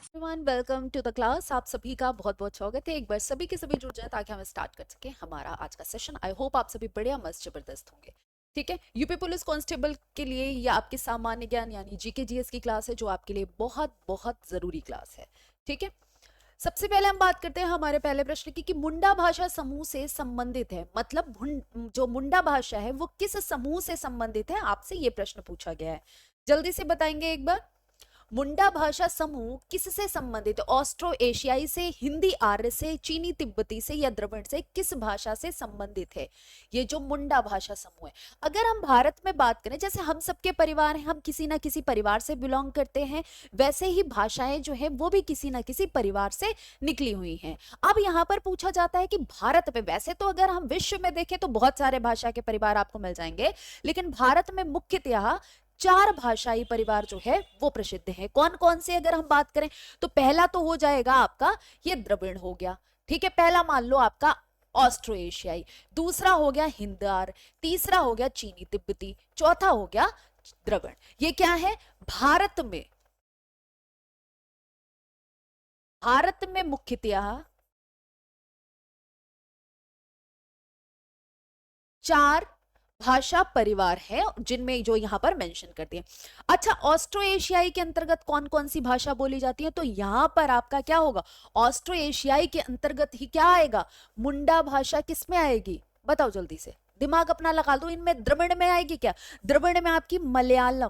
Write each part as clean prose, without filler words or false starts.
Everyone, welcome to the class. आप सभी का बहुत बहुत स्वागत है। एक बार सभी के सभी जुड़ जाए ताकि हम स्टार्ट कर सके हमारा आज का सेशन। आई होप आप सभी बढ़िया मस्त जबरदस्त होंगे। ठीक है, यूपी पुलिस कांस्टेबल के लिए या आपके सामान्य ज्ञान यानी जीके जीएस की क्लास है, जो आपके लिए बहुत बहुत जरूरी क्लास है। ठीक है, सबसे पहले हम बात करते हैं हमारे पहले प्रश्न की कि मुंडा भाषा समूह से संबंधित है। मतलब जो मुंडा भाषा है वो किस समूह से संबंधित है, आपसे ये प्रश्न पूछा गया है। जल्दी से बताएंगे एक बार। मुंडा भाषा समूह किससे संबंधित है? ऑस्ट्रो एशियाई से, हिंदी आर्य से, चीनी तिब्बती से या द्रविड़ से? किस भाषा से संबंधित है ये जो मुंडा भाषा समूह है? अगर हम भारत में बात करें, जैसे हम सबके परिवार हैं, हम किसी ना किसी परिवार से बिलोंग करते हैं, वैसे ही भाषाएं जो है वो भी किसी ना किसी परिवार से निकली हुई हैं। अब यहाँ पर पूछा जाता है कि भारत में, वैसे तो अगर हम विश्व में देखें तो बहुत सारे भाषा के परिवार आपको मिल जाएंगे, लेकिन भारत में मुख्यतः 4 भाषाई परिवार जो है वो प्रसिद्ध है। कौन कौन से अगर हम बात करें तो पहला तो हो जाएगा आपका ये द्रविड़ हो गया। ठीक है, पहला मान लो आपका ऑस्ट्रो एशियाई, दूसरा हो गया हिंदआर्य, तीसरा हो गया चीनी तिब्बती, चौथा हो गया द्रविड़। ये क्या है? भारत में मुख्यतः 4 भाषा परिवार है जिनमें जो यहां पर मेंशन करती है। अच्छा, ऑस्ट्रो एशियाई के अंतर्गत कौन कौन सी भाषा बोली जाती है? तो यहां पर आपका क्या होगा? ऑस्ट्रो एशियाई के अंतर्गत ही क्या आएगा? मुंडा भाषा किस में आएगी? बताओ जल्दी से, दिमाग अपना लगा दो। इनमें द्रविड़ में आएगी क्या? द्रविड़ में आपकी मलयालम,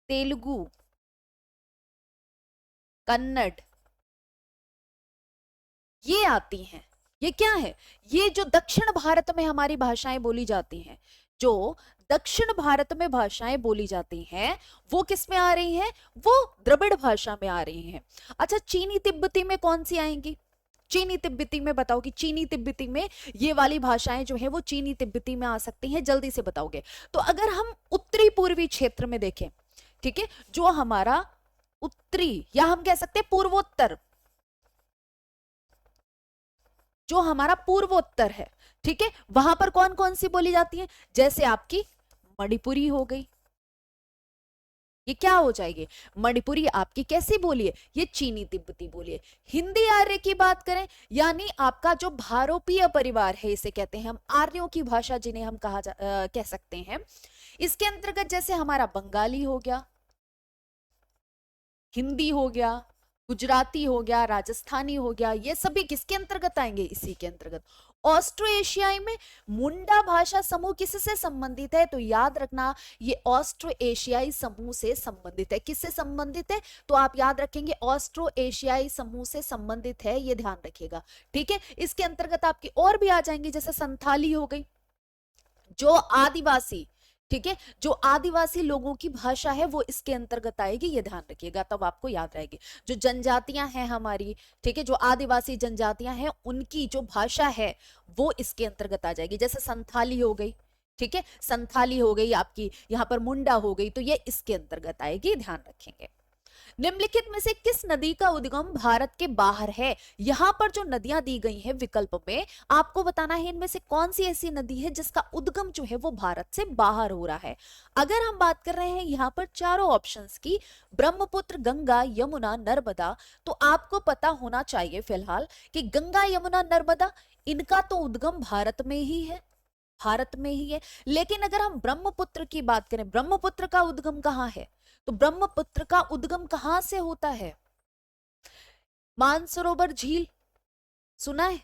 तेलुगु, कन्नड़, ये आती हैं। ये क्या है? ये जो दक्षिण भारत में हमारी भाषाएं बोली जाती हैं, जो दक्षिण भारत में भाषाएं बोली जाती हैं, वो किस में आ रही हैं? वो द्रविड़ भाषा में आ रही हैं। अच्छा, चीनी तिब्बती में कौन सी आएंगी? चीनी तिब्बती में बताओ कि चीनी तिब्बती में ये वाली भाषाएं जो है वो चीनी तिब्बती में आ सकती हैं। जल्दी से बताओगे। तो अगर हम उत्तरी पूर्वी क्षेत्र में देखें, ठीक है, जो हमारा उत्तरी या हम कह सकते हैं पूर्वोत्तर, जो हमारा पूर्वोत्तर है, ठीक है, वहां पर कौन कौन सी बोली जाती है? जैसे आपकी मणिपुरी हो गई, ये क्या हो जाएगी? मणिपुरी आपकी कैसी बोली है? ये चीनी तिब्बती बोली है। हिंदी आर्य की बात करें, यानी आपका जो भारोपीय परिवार है, इसे कहते हैं हम आर्यों की भाषा, जिन्हें हम कह सकते हैं। इसके अंतर्गत जैसे हमारा बंगाली हो गया, हिंदी हो गया, गुजराती हो गया, राजस्थानी हो गया, ये सभी किसके अंतर्गत आएंगे? इसी के अंतर्गत। ऑस्ट्रो एशियाई में मुंडा भाषा समूह किससे संबंधित है? तो याद रखना, ये ऑस्ट्रो एशियाई समूह से संबंधित है। किससे संबंधित है? तो आप याद रखेंगे ऑस्ट्रो एशियाई समूह से संबंधित है, ये ध्यान रखिएगा। ठीक है, इसके अंतर्गत आपकी और भी आ जाएंगे, जैसे संथाली हो गई, जो आदिवासी, ठीक है, जो आदिवासी लोगों की भाषा है वो इसके अंतर्गत आएगी, ये ध्यान रखिएगा, तब आपको याद रहेगी। जो जनजातियां हैं हमारी, ठीक है, जो आदिवासी जनजातियां हैं, उनकी जो भाषा है वो इसके अंतर्गत आ जाएगी। जैसे संथाली हो गई, ठीक है, संथाली हो गई आपकी, यहां पर मुंडा हो गई, तो ये इसके अंतर्गत आएगी, ध्यान रखेंगे। निम्नलिखित में से किस नदी का उद्गम भारत के बाहर है? यहां पर जो नदियां दी गई हैं विकल्प में, आपको बताना है इनमें से कौन सी ऐसी नदी है जिसका उद्गम जो है वो भारत से बाहर हो रहा है। अगर हम बात कर रहे हैं यहाँ पर चारों ऑप्शंस की, ब्रह्मपुत्र, गंगा, यमुना, नर्मदा, तो आपको पता होना चाहिए फिलहाल कि गंगा, यमुना, नर्मदा, इनका तो उद्गम भारत में ही है, भारत में ही है। लेकिन अगर हम ब्रह्मपुत्र की बात करें, ब्रह्मपुत्र का उद्गम कहाँ है? तो ब्रह्मपुत्र का उद्गम कहां से होता है? मानसरोवर झील सुना है?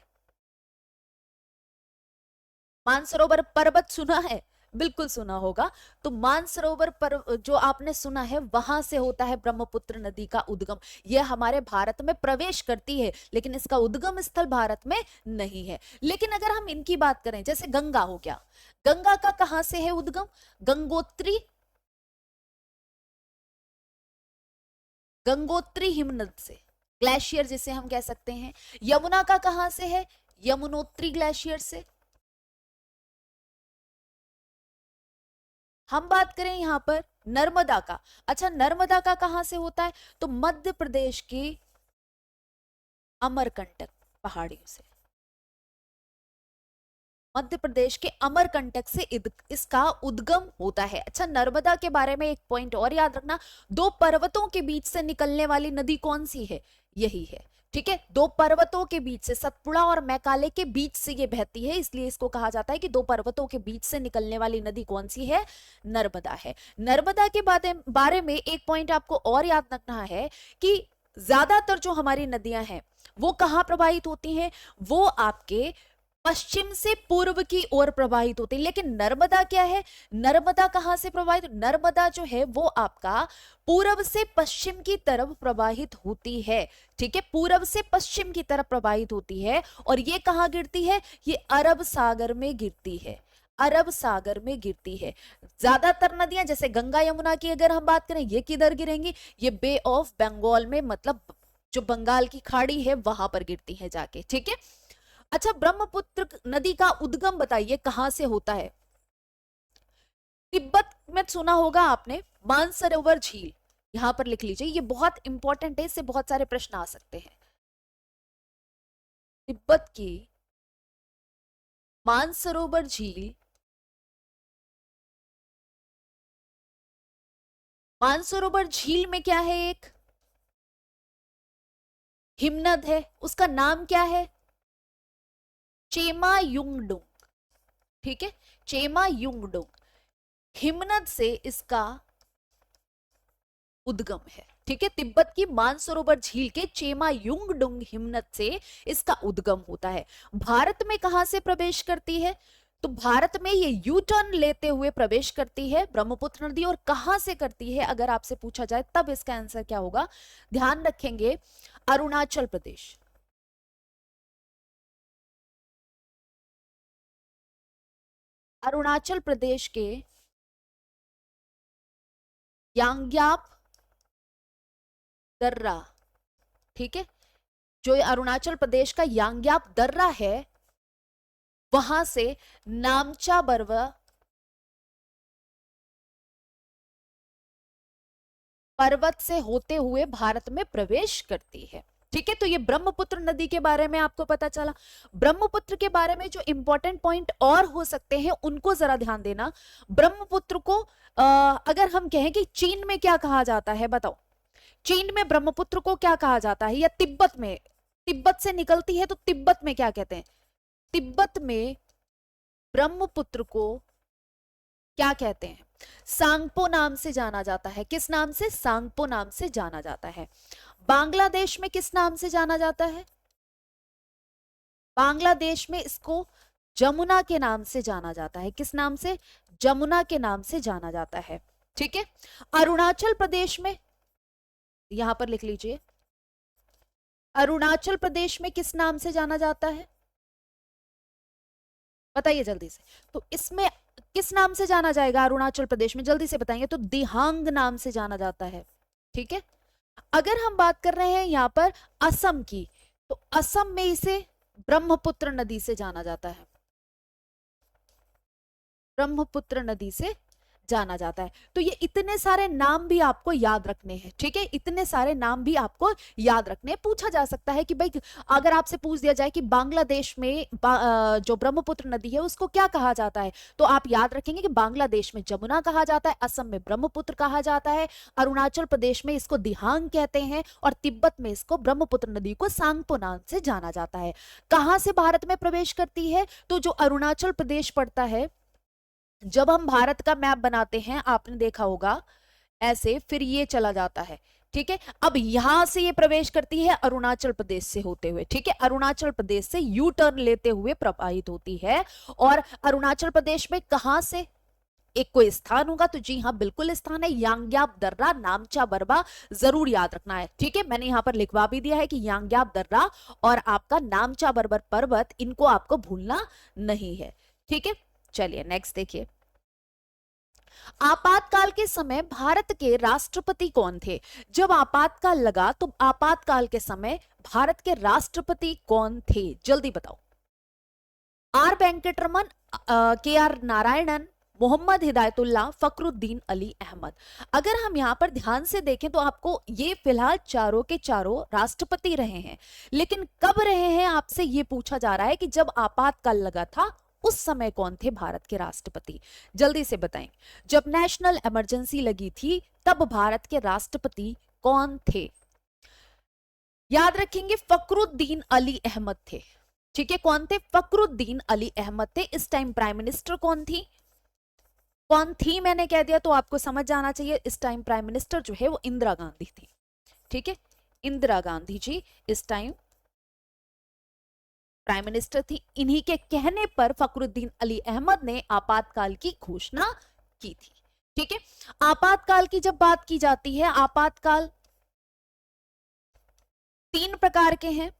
मानसरोवर पर्वत सुना है? बिल्कुल सुना होगा। तो मानसरोवर पर्वत जो आपने सुना है, वहां से होता है ब्रह्मपुत्र नदी का उद्गम। यह हमारे भारत में प्रवेश करती है, लेकिन इसका उद्गम स्थल भारत में नहीं है। लेकिन अगर हम इनकी बात करें, जैसे गंगा हो गया, गंगा का कहां से है उद्गम? गंगोत्री, गंगोत्री हिमनद से, ग्लेशियर जिसे हम कह सकते हैं। यमुना का कहां से है? यमुनोत्री ग्लेशियर से। हम बात करें यहां पर नर्मदा का, अच्छा, नर्मदा का कहां से होता है? तो मध्य प्रदेश की अमरकंटक पहाड़ियों से। मध्य प्रदेश के अमरकंटक से इसका उद्गम होता है। अच्छा, नर्मदा के बारे में एक पॉइंट और याद रखना, दो पर्वतों के बीच से निकलने वाली नदी कौन सी है? यही है। ठीक है, दो पर्वतों के बीच से, सतपुड़ा और मैकाले के बीच से ये बहती है, इसलिए इसको कहा जाता है कि दो पर्वतों के बीच से निकलने वाली नदी कौन सी है? नर्मदा है। नर्मदा के बारे में एक पॉइंट आपको और याद रखना है कि ज्यादातर जो हमारी नदियां हैं वो कहाँ प्रवाहित होती हैं? वो आपके पश्चिम से पूर्व की ओर प्रवाहित होती है। लेकिन नर्मदा क्या है? नर्मदा कहां से प्रवाहित? नर्मदा जो है वो आपका पूर्व से पश्चिम की तरफ प्रवाहित होती है। ठीक है, पूर्व से पश्चिम की तरफ प्रवाहित होती है। और ये कहां गिरती है? ये अरब सागर में गिरती है। अरब सागर में गिरती है। ज्यादातर नदियां जैसे गंगा यमुना की अगर हम बात करें, ये किधर गिरेंगी? ये बे ऑफ बंगाल में, मतलब जो बंगाल की खाड़ी है वहां पर गिरती है जाके। ठीक है। अच्छा, ब्रह्मपुत्र नदी का उद्गम बताइए कहां से होता है? तिब्बत में सुना होगा आपने, मानसरोवर झील, यहां पर लिख लीजिए, ये बहुत इंपॉर्टेंट है, इससे बहुत सारे प्रश्न आ सकते हैं। तिब्बत की मानसरोवर झील, मानसरोवर झील में क्या है? एक हिमनद है, उसका नाम क्या है? चेमा युंगडुंग। ठीक है, चेमा युंगडुंग हिमनद से इसका उद्गम है। ठीक है, तिब्बत की मानसरोवर झील के चेमा युंगडुंग हिमनद से इसका उद्गम होता है। भारत में कहां से प्रवेश करती है? तो भारत में ये यू टर्न लेते हुए प्रवेश करती है ब्रह्मपुत्र नदी। और कहां से करती है अगर आपसे पूछा जाए तब इसका आंसर क्या होगा? ध्यान रखेंगे, अरुणाचल प्रदेश। अरुणाचल प्रदेश के यांग्याप दर्रा। ठीक है, जो अरुणाचल प्रदेश का यांग्याप दर्रा है वहां से नामचा बर्वा पर्वत से होते हुए भारत में प्रवेश करती है। ठीक है, तो ये ब्रह्मपुत्र नदी के बारे में आपको पता चला। ब्रह्मपुत्र के बारे में जो इंपॉर्टेंट पॉइंट और हो सकते हैं उनको जरा ध्यान देना। ब्रह्मपुत्र को अगर हम कहें कि चीन में क्या कहा जाता है, बताओ? चीन में ब्रह्मपुत्र को क्या कहा जाता है? या तिब्बत में? तिब्बत से निकलती है तो तिब्बत में क्या कहते हैं? तिब्बत में ब्रह्मपुत्र को क्या कहते हैं? सांगपो नाम से जाना जाता है। किस नाम से? सांगपो नाम से जाना जाता है। बांग्लादेश में किस नाम से जाना जाता है? बांग्लादेश में इसको जमुना के नाम से जाना जाता है। किस नाम से? जमुना के नाम से जाना जाता है। ठीक है, अरुणाचल प्रदेश में, यहां पर लिख लीजिए, अरुणाचल प्रदेश में किस नाम से जाना जाता है? बताइए जल्दी से। तो इसमें किस नाम से जाना जाएगा अरुणाचल प्रदेश में? जल्दी से बताएंगे। तो दिहांग नाम से जाना जाता है। ठीक है, अगर हम बात कर रहे हैं यहां पर असम की, तो असम में इसे ब्रह्मपुत्र नदी से जाना जाता है। ब्रह्मपुत्र नदी से जाना जाता है। तो ये इतने सारे नाम भी आपको याद रखने हैं। ठीक है, इतने सारे नाम भी आपको याद रखने। पूछा जा सकता है कि भाई अगर आपसे पूछ दिया जाए कि बांग्लादेश में जो ब्रह्मपुत्र नदी है उसको क्या कहा जाता है, तो आप याद रखेंगे कि बांग्लादेश में जमुना कहा जाता है, असम में ब्रह्मपुत्र कहा जाता है, अरुणाचल प्रदेश में इसको दिहांग कहते हैं, और तिब्बत में इसको ब्रह्मपुत्र नदी को सांगपो नाम से जाना जाता है। कहां से भारत में प्रवेश करती है? तो जो अरुणाचल प्रदेश पड़ता है, जब हम भारत का मैप बनाते हैं आपने देखा होगा ऐसे, फिर ये चला जाता है। ठीक है, अब यहां से ये प्रवेश करती है अरुणाचल प्रदेश से होते हुए। ठीक है, अरुणाचल प्रदेश से यू टर्न लेते हुए प्रवाहित होती है। और अरुणाचल प्रदेश में कहां से? एक कोई स्थान होगा, तो जी हाँ बिल्कुल स्थान है, यांग्याप दर्रा, नामचा बरवा, जरूर याद रखना है। ठीक है, मैंने यहां पर लिखवा भी दिया है कि यांग्याप दर्रा और आपका नामचा बरबर पर्वत, इनको आपको भूलना नहीं है। ठीक है, चलिए नेक्स्ट देखिए। आपातकाल के समय भारत के राष्ट्रपति कौन थे? जब आपातकाल लगा तो आपातकाल के समय भारत के राष्ट्रपति कौन थे? जल्दी बताओ। आर वेंकटरमन, के आर नारायणन, मोहम्मद हिदायतुल्लाह, फखरुद्दीन अली अहमद। अगर हम यहां पर ध्यान से देखें तो आपको ये फिलहाल चारों के चारों राष्ट्रपति रहे हैं, लेकिन कब रहे हैं आपसे ये पूछा जा रहा है कि जब आपातकाल लगा था उस समय कौन थे भारत के राष्ट्रपति? जल्दी से बताएं। जब नेशनल इमरजेंसी लगी थी तब भारत के राष्ट्रपति कौन थे? याद रखेंगे, फखरुद्दीन अली अहमद थे। ठीक है, कौन थे? फखरुद्दीन अली अहमद थे। इस टाइम प्राइम मिनिस्टर कौन थी? कौन थी मैंने कह दिया तो आपको समझ जाना चाहिए। इस टाइम प्राइम मिनिस्टर जो है वो इंदिरा गांधी थी। ठीक है, इंदिरा गांधी जी इस टाइम प्राइम मिनिस्टर थी। इन्हीं के कहने पर फखरुद्दीन अली अहमद ने आपातकाल की घोषणा की थी। ठीक है, आपातकाल की जब बात की जाती है, आपातकाल 3 प्रकार के हैं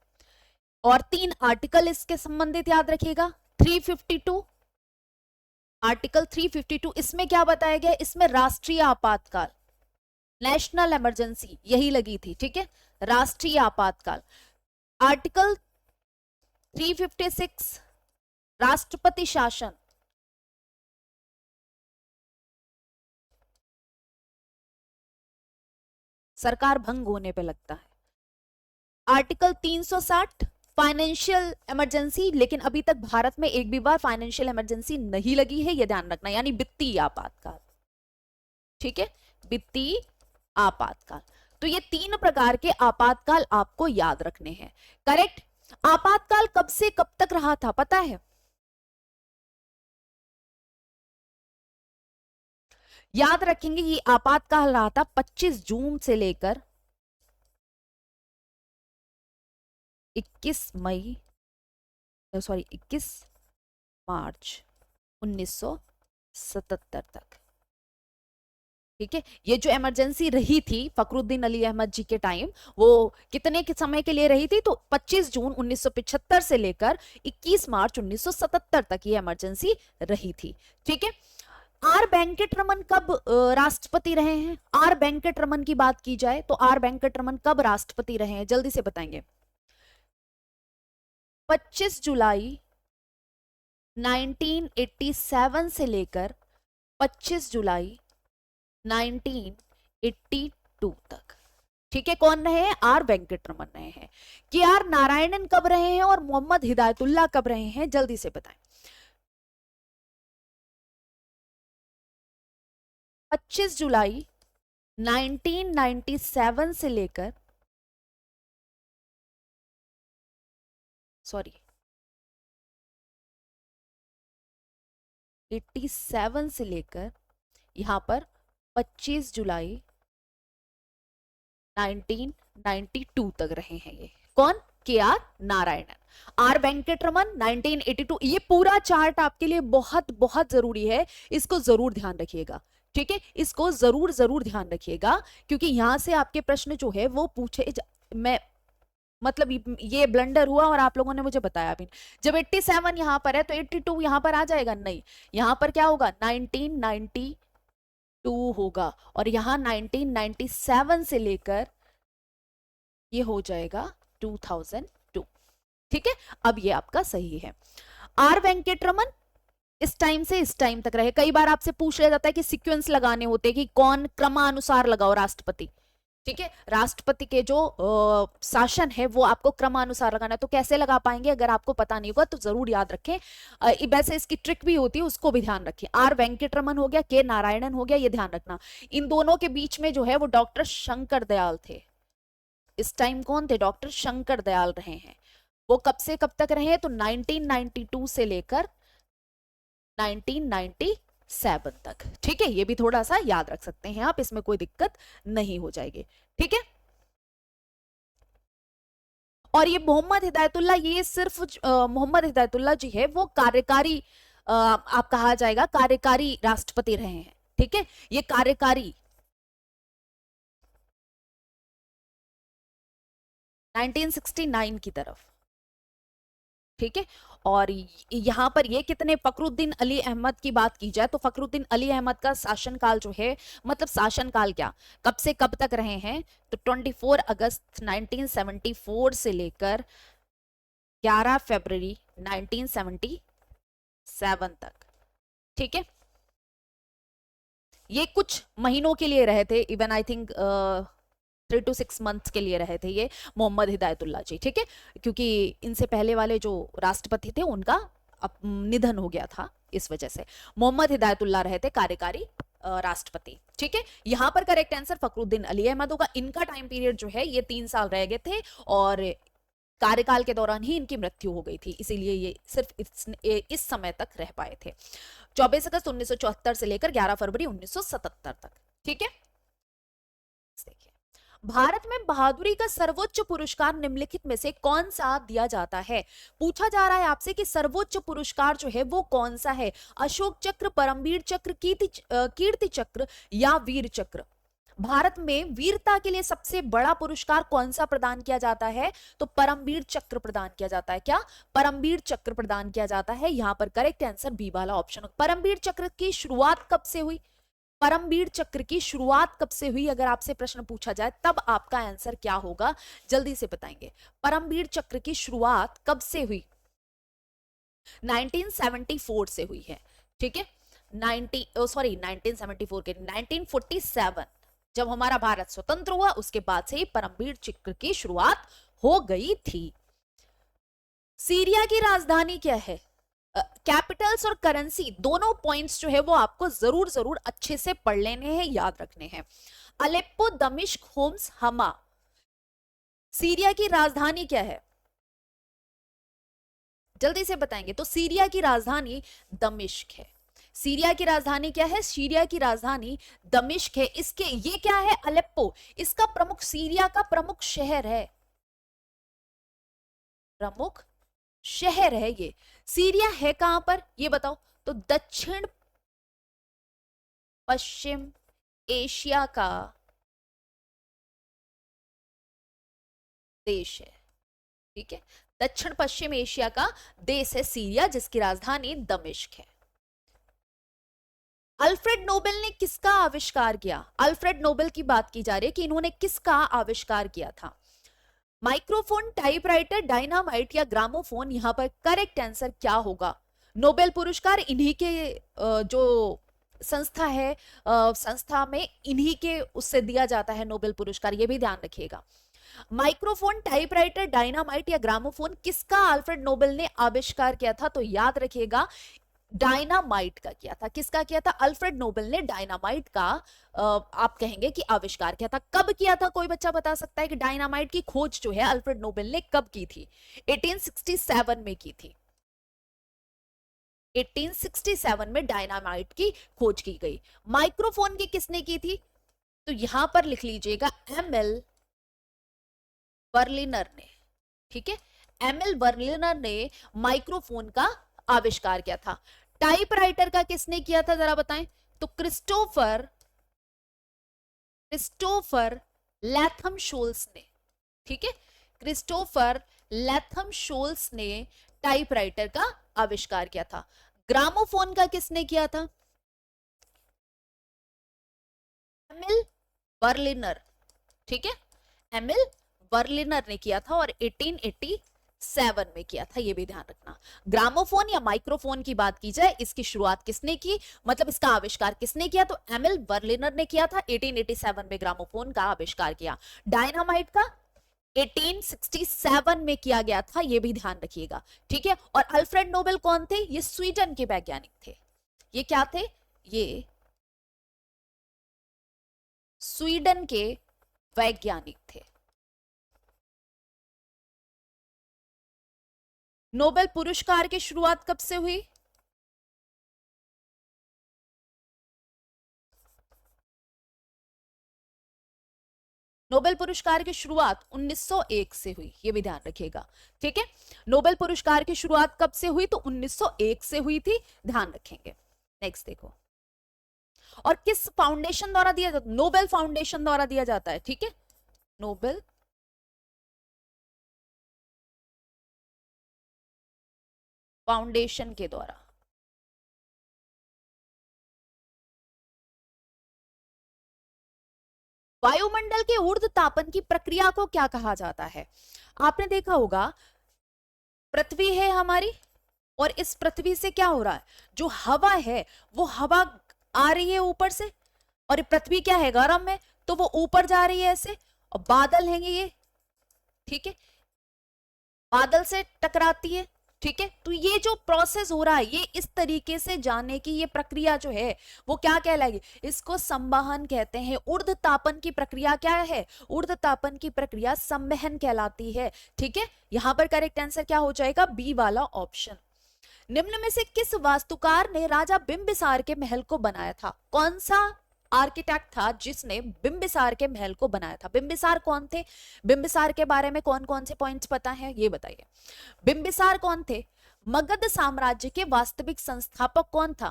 और 3 आर्टिकल इसके संबंधित याद रखिएगा। 352, आर्टिकल 352, इसमें क्या बताया गया? इसमें राष्ट्रीय आपातकाल, नेशनल इमरजेंसी यही लगी थी। ठीक है, राष्ट्रीय आपातकाल। आर्टिकल 356 राष्ट्रपति शासन, सरकार भंग होने पे लगता है। आर्टिकल 360 फाइनेंशियल इमरजेंसी, लेकिन अभी तक भारत में एक भी बार फाइनेंशियल इमरजेंसी नहीं लगी है, यह ध्यान रखना, यानी वित्तीय आपातकाल। ठीक है, वित्तीय आपातकाल। तो ये 3 प्रकार के आपातकाल आपको याद रखने हैं। करेक्ट। आपातकाल कब से कब तक रहा था पता है? याद रखेंगे, ये आपातकाल रहा था 25 जून से लेकर 21 मार्च 1977 तक। ठीक है, ये जो इमरजेंसी रही थी फखरुद्दीन अली अहमद जी के टाइम, वो कितने के समय के लिए रही थी? तो 25 जून 1975 से लेकर 21 मार्च 1977 तक ये इमरजेंसी रही थी। ठीक है, आर वेंकट रमन कब राष्ट्रपति रहे हैं? आर वेंकट रमन की बात की जाए तो आर वेंकट रमन कब राष्ट्रपति रहे हैं? जल्दी से बताएंगे। 25 जुलाई 1987 से लेकर 25 जुलाई 1982 तक। ठीक है, कौन रहे हैं? आर वेंकट रमन रहे हैं। के आर नारायणन कब रहे हैं और मोहम्मद हिदायतुल्लाह कब रहे हैं? जल्दी से बताएं। 25 जुलाई 1997 से लेकर 87 से लेकर यहां पर 25 जुलाई 1992 तक रहे हैं। ये कौन? के आर नारायणन। आर वेंकट रमन 1982। ये पूरा चार्ट आपके लिए बहुत बहुत जरूरी है, इसको जरूर ध्यान रखिएगा। ठीक है, इसको जरूर जरूर ध्यान रखिएगा, क्योंकि यहां से आपके प्रश्न जो है वो पूछे मैं मतलब ये ब्लंडर हुआ और आप लोगों ने मुझे बताया भी। जब 87 यहां पर है तो 82 यहां पर आ जाएगा? नहीं, यहां पर क्या होगा? 1992 होगा, और यहां 1997 से लेकर ये हो जाएगा 2002। ठीक है, अब ये आपका सही है। आर वेंकट रमन इस टाइम से इस टाइम तक रहे। कई बार आपसे पूछ लिया जाता है कि सीक्वेंस लगाने होते हैं कि कौन क्रमानुसार लगाओ राष्ट्रपति। ठीक है, राष्ट्रपति के जो शासन है वो आपको क्रमानुसार लगाना है, तो कैसे लगा पाएंगे? अगर आपको पता नहीं होगा तो जरूर याद रखें। वैसे इसकी ट्रिक भी होती है, उसको भी ध्यान रखें। आर वेंकट रमन हो गया, के नारायणन हो गया, ये ध्यान रखना। इन दोनों के बीच में जो है वो डॉक्टर शंकर दयाल थे। इस टाइम कौन थे? डॉक्टर शंकर दयाल रहे हैं। वो कब से कब तक रहे हैं? तो 1992 से लेकर 1997 तक। ठीक है, ये भी थोड़ा सा याद रख सकते हैं आप, इसमें कोई दिक्कत नहीं हो जाएगी। ठीक है, और ये मोहम्मद हिदायतुल्लाह, ये सिर्फ मोहम्मद हिदायतुल्लाह जी है वो कार्यकारी आप कहा जाएगा कार्यकारी राष्ट्रपति रहे हैं। ठीक है, ये कार्यकारी 1969 की तरफ। ठीक है, और यहां पर ये कितने? फखरुद्दीन अली अहमद की बात की जाए तो फखरुद्दीन अली अहमद का शासनकाल जो है, मतलब शासनकाल क्या, कब से कब तक रहे हैं? तो 24 अगस्त 1974 से लेकर 11 फरवरी 1977 तक। ठीक है, ये कुछ महीनों के लिए रहे थे, even I think 3 to 6 months के लिए रहे थे ये मोहम्मद हिदायतुल्लाह जी। ठीक है, क्योंकि इनसे पहले वाले जो राष्ट्रपति थे उनका निधन हो गया था इस वजह से। मोहम्मद हिदायतुल्लाह रहे थे कार्यकारी राष्ट्रपति। ठीक है, यहां पर करेक्ट आंसर फखरुद्दीन अली अहमद होगा। इनका टाइम पीरियड जो है ये 3 साल रह गए थे और कार्यकाल के दौरान ही इनकी मृत्यु हो गई थी, इसीलिए ये सिर्फ इस समय तक रह पाए थे, 24 अगस्त 1974 से लेकर 11 फरवरी 1977 तक। ठीक है, देखिए भारत में बहादुरी का सर्वोच्च पुरस्कार निम्नलिखित में से कौन सा दिया जाता है। पूछा जा रहा है आपसे कि सर्वोच्च पुरस्कार जो है वो कौन सा है, अशोक चक्र, परमवीर चक्र, कीर्ति चक्र या वीर चक्र। भारत में वीरता के लिए सबसे बड़ा पुरस्कार कौन सा प्रदान किया जाता है, तो परमवीर चक्र प्रदान किया जाता है। क्या, परमवीर चक्र प्रदान किया जाता है। यहां पर करेक्ट आंसर बी वाला ऑप्शन। परमवीर चक्र की शुरुआत कब से हुई, परमवीर चक्र की शुरुआत कब से हुई, अगर आपसे प्रश्न पूछा जाए तब आपका आंसर क्या होगा, जल्दी से बताएंगे। परमवीर चक्र की शुरुआत कब से हुई, 1974 से हुई है। ठीक है, 1974 के 1947 जब हमारा भारत स्वतंत्र हुआ उसके बाद से ही परमवीर चक्र की शुरुआत हो गई थी। सीरिया की राजधानी क्या है, कैपिटल्स और करेंसी दोनों पॉइंट्स जो है वो आपको जरूर जरूर अच्छे से पढ़ लेने हैं, याद रखने हैं। अलेप्पो, दमिश्क, होम्स, हमा। सीरिया की राजधानी क्या है, जल्दी से बताएंगे। तो सीरिया की राजधानी दमिश्क है। सीरिया की राजधानी क्या है, सीरिया की राजधानी दमिश्क है। इसके ये क्या है, अलेप्पो, इसका प्रमुख, सीरिया का प्रमुख शहर है, प्रमुख शहर है ये। सीरिया है कहां पर ये बताओ, तो दक्षिण पश्चिम एशिया का देश है। ठीक है, दक्षिण पश्चिम एशिया का देश है सीरिया, जिसकी राजधानी दमिश्क है। अल्फ्रेड नोबेल ने किसका आविष्कार किया, अल्फ्रेड नोबेल की बात की जा रही है कि इन्होंने किसका आविष्कार किया था। माइक्रोफोन, टाइपराइटर, डायनामाइट या ग्रामोफोन, यहां पर करेक्ट आंसर क्या होगा। नोबेल पुरस्कार इन्हीं के जो संस्था है, संस्था में इन्हीं के उससे दिया जाता है नोबेल पुरस्कार, ये भी ध्यान रखिएगा। माइक्रोफोन, टाइपराइटर, डायनामाइट या ग्रामोफोन, किसका अल्फ्रेड नोबेल ने आविष्कार किया था, तो याद रखिएगा डायनामाइट का किया था। किसका किया था, अल्फ्रेड नोबेल ने डायनामाइट का आप कहेंगे कि आविष्कार किया था। कब किया था, कोई बच्चा बता सकता है कि डायनामाइट की खोज जो है अल्फ्रेड नोबेल ने कब की थी। 1867 में की थी, 1867 में डायनामाइट की खोज की गई। माइक्रोफोन की किसने की थी, तो यहां पर लिख लीजिएगा एमएल बर्लिनर ने। ठीक है, एमएल बर्लिनर ने माइक्रोफोन का आविष्कार किया था। टाइपराइटर का किसने किया था जरा बताएं, तो क्रिस्टोफर लैथम शोल्स ने। ठीक है, क्रिस्टोफर लैथम शोल्स ने टाइपराइटर का आविष्कार किया था। ग्रामोफोन का किसने किया था, एमिल बर्लिनर। ठीक है, एमिल बर्लिनर ने किया था और 1887 में किया था, ये भी ध्यान रखना। ग्रामोफोन या माइक्रोफोन की बात की जाए, इसकी शुरुआत किसने की, मतलब इसका आविष्कार किसने किया, तो एमिल बर्लिनर ने किया था। 1887 में ग्रामोफोन का आविष्कार किया। डायनामाइट का 1867 में किया गया था, ये भी ध्यान रखिएगा। ठीक है, और अल्फ्रेड नोबेल कौन थे, ये स्वीडन के वैज्ञानिक थे। ये क्या थे, ये स्वीडन के वैज्ञानिक थे। नोबेल पुरस्कार की शुरुआत कब से हुई, नोबेल पुरस्कार की शुरुआत 1901 से हुई, ये भी ध्यान रखिएगा। ठीक है, नोबेल पुरस्कार की शुरुआत कब से हुई, तो 1901 से हुई थी, ध्यान रखेंगे। नेक्स्ट देखो, और किस फाउंडेशन द्वारा दिया जाता, नोबेल फाउंडेशन द्वारा दिया जाता है। ठीक है, नोबेल फाउंडेशन के द्वारा। वायुमंडल के ऊर्ध्व तापन की प्रक्रिया को क्या कहा जाता है। आपने देखा होगा पृथ्वी है हमारी, और इस पृथ्वी से क्या हो रहा है, जो हवा है वो हवा आ रही है ऊपर से, और ये पृथ्वी क्या है, गर्म है, तो वो ऊपर जा रही है ऐसे, और बादल हैं ये। ठीक है, बादल से टकराती है ठीक है, तो ये जो प्रोसेस हो रहा है, ये इस तरीके से जाने की ये प्रक्रिया जो है वो क्या कहलाएगी, इसको संवहन कहते हैं। ऊर्ध्वतापन की प्रक्रिया क्या है, ऊर्ध्वतापन की प्रक्रिया संवहन कहलाती है। ठीक है, यहां पर करेक्ट आंसर क्या हो जाएगा, बी वाला ऑप्शन। निम्न में से किस वास्तुकार ने राजा बिंबिसार के महल को बनाया था, कौन सा आर्किटेक्ट था जिसने बिंबिसार के महल को बनाया था। बिंबिसार कौन थे, बिंबिसार के बारे में कौन कौन से पॉइंट्स पता है ये बताइए। बिंबिसार कौन थे, मगध साम्राज्य के वास्तविक संस्थापक कौन था,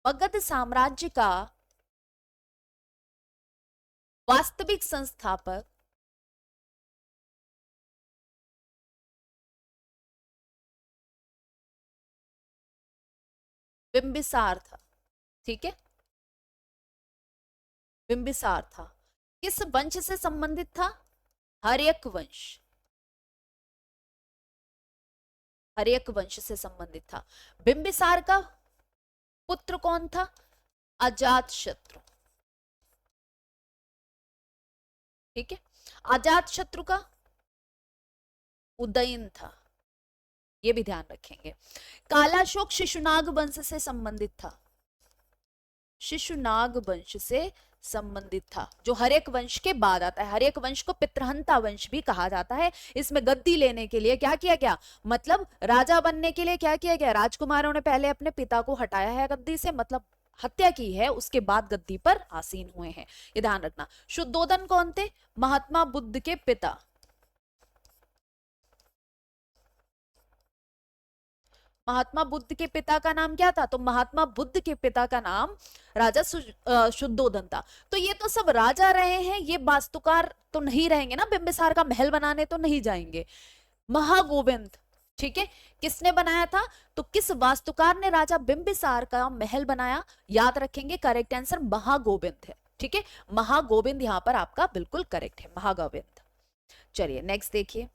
मगध साम्राज्य का वास्तविक संस्थापक बिंबिसार था। ठीक है, बिंबिसार था, किस वंश से संबंधित था, हर्यक वंश, हर्यक वंश से संबंधित था। बिंबिसार का पुत्र कौन था, अजात शत्रु। ठीक है, अजात शत्रु का उदयन था, ये भी ध्यान रखेंगे। कालाशोक शिशुनाग वंश से संबंधित था, शिशुनाग वंश से संबंधित था, जो हर्यक वंश के बाद आता है। हर्यक वंश को पितृहंता वंश भी कहा जाता है। इसमें गद्दी लेने के लिए क्या किया गया, मतलब राजा बनने के लिए क्या किया गया, राजकुमारों ने पहले अपने पिता को हटाया है गद्दी से, मतलब हत्या की है, उसके बाद गद्दी पर आसीन हुए हैं, ये ध्यान रखना। शुद्धोदन कौन थे, महात्मा बुद्ध के पिता। महात्मा बुद्ध के पिता का नाम क्या था, तो महात्मा बुद्ध के पिता का नाम राजा शुद्धोदन था। तो ये तो सब राजा रहे हैं, ये वास्तुकार तो नहीं रहेंगे ना, बिंबिसार का महल बनाने तो नहीं जाएंगे। महागोविंद, ठीक है, किसने बनाया था, तो किस वास्तुकार ने राजा बिंबिसार का महल बनाया, याद रखेंगे करेक्ट आंसर महागोविंद है। ठीक है, महागोविंद यहां पर आपका बिल्कुल करेक्ट है, महागोविंद। चलिए नेक्स्ट देखिए।